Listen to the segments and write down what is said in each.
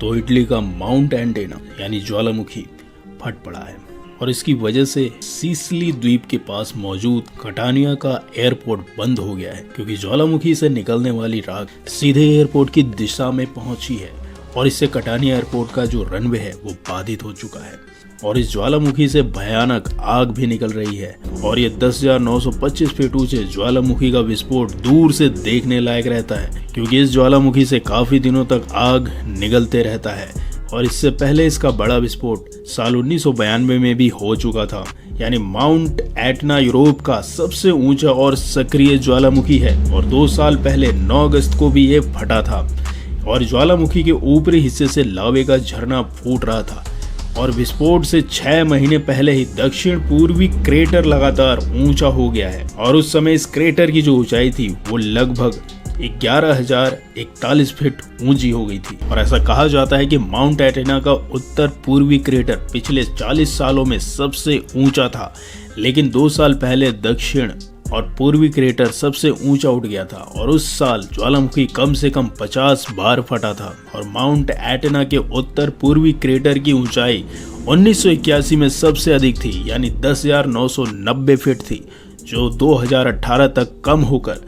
तो इटली का mount antenna यानी ज्वालामुखी फट पड़ा है और इसकी वजह से सिसिली द्वीप के पास मौजूद कटानिया का एयरपोर्ट बंद हो गया है, क्योंकि ज्वालामुखी से निकलने वाली राख सीधे एयरपोर्ट की दिशा में पहुंची है और इससे कटानिया एयरपोर्ट का जो रनवे है वो बाधित हो चुका है। और इस ज्वालामुखी से भयानक आग भी निकल रही है और ये 10,925 फीट ऊंचे ज्वालामुखी का विस्फोट दूर से देखने लायक रहता है, क्योंकि इस ज्वालामुखी से काफी दिनों तक आग निकलते रहता है। और इससे पहले इसका बड़ा विस्फोट साल 1992 में भी हो चुका था। यानी माउंट एटना यूरोप का सबसे ऊंचा और सक्रिय ज्वालामुखी है और 2 साल पहले 9 अगस्त को भी ये फटा था और ज्वालामुखी के ऊपरी हिस्से से लावे का झरना फूट रहा था। और विस्फोट से 6 महीने पहले ही दक्षिण पूर्वी क्रेटर लगातार ऊंचा हो गया है और उस समय इस क्रेटर की जो ऊंचाई थी वो लगभग 11,041 फीट ऊंची हो गई थी। और ऐसा कहा जाता है कि माउंट एटेना का उत्तर पूर्वी क्रेटर पिछले 40 सालों में सबसे ऊंचा था, लेकिन 2 साल पहले दक्षिण और पूर्वी क्रेटर सबसे ऊंचा उठ गया था और उस साल ज्वालामुखी कम से कम 50 बार फटा था। और माउंट एटेना के उत्तर पूर्वी क्रेटर की ऊंचाई 1981 में सबसे अधिक थी, यानी 10,990 फीट थी, जो 2018 तक कम होकर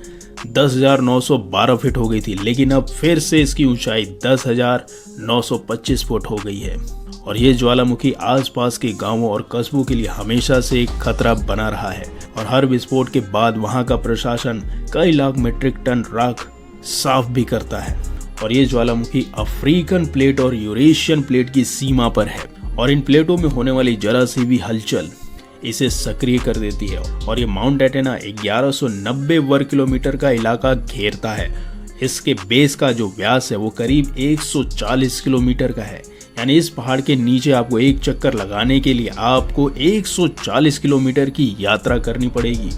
10,912 फीट हो गई थी। लेकिन अब फिर से इसकी ऊंचाई 10,925 फुट हो गई है और ये ज्वालामुखी आसपास के गांवों और कस्बों के लिए हमेशा से एक खतरा बना रहा है। और हर विस्फोट के बाद वहां का प्रशासन कई लाख मीट्रिक टन राख साफ भी करता है। और ये ज्वालामुखी अफ्रीकन प्लेट और यूरेशियन प्लेट की सीमा पर है और इन प्लेटों में होने वाली जरा सी भी हलचल इसे सक्रिय कर देती है। और ये माउंट एटेना 1190 वर्ग किलोमीटर का इलाका घेरता है। इसके बेस का जो व्यास है वो करीब 140 किलोमीटर का है, यानी इस पहाड़ के नीचे आपको एक चक्कर लगाने के लिए आपको 140 किलोमीटर की यात्रा करनी पड़ेगी।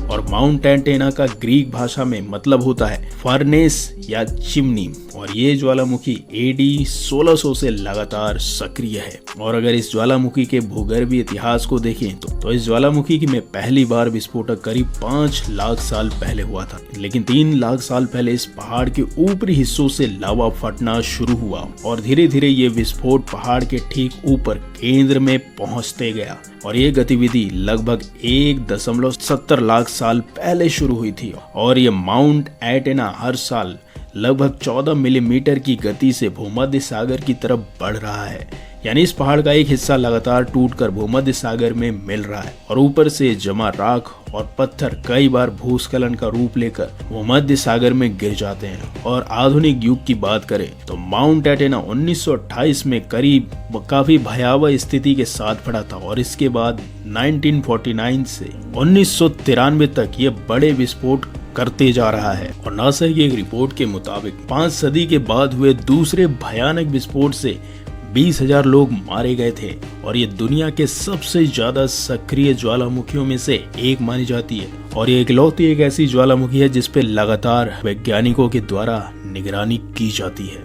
और माउंट एटेना का ग्रीक भाषा में मतलब होता है फर्नेस या चिमनी और ये ज्वालामुखी AD 1600 से लगातार सक्रिय है। और अगर इस ज्वालामुखी के भूगर्भीय इतिहास को देखें तो इस ज्वालामुखी में पहली बार विस्फोटक करीब 5 लाख साल पहले हुआ था, लेकिन 3 लाख साल पहले इस पहाड़ के ऊपरी हिस्सों से लावा फटना शुरू हुआ और धीरे धीरे ये विस्फोट पहाड़ के ठीक ऊपर केंद्र में पहुंचते गया। और ये गतिविधि लगभग 1.70 लाख साल पहले शुरू हुई थी और ये माउंट एटेना हर साल लगभग 14 मिलीमीटर की गति से भूमध्य सागर की तरफ बढ़ रहा है। यानी इस पहाड़ का एक हिस्सा लगातार टूटकर भूमध्य सागर में मिल रहा है और ऊपर से जमा राख और पत्थर कई बार भूस्खलन का रूप लेकर भूमध्य सागर में गिर जाते हैं। और आधुनिक युग की बात करें तो माउंट एटेना 1928 में करीब काफी भयावह स्थिति के साथ फटा था और इसके बाद 1949 से 1993 तक ये बड़े विस्फोट करते जा रहा है। और नासा की एक रिपोर्ट के मुताबिक 5 सदी के बाद हुए दूसरे भयानक विस्फोट से 20,000 लोग मारे गए थे और ये दुनिया के सबसे ज्यादा सक्रिय ज्वालामुखियों में से एक मानी जाती है। और ये इकलौती एक ऐसी ज्वालामुखी है जिस पे लगातार वैज्ञानिकों के द्वारा निगरानी की जाती है।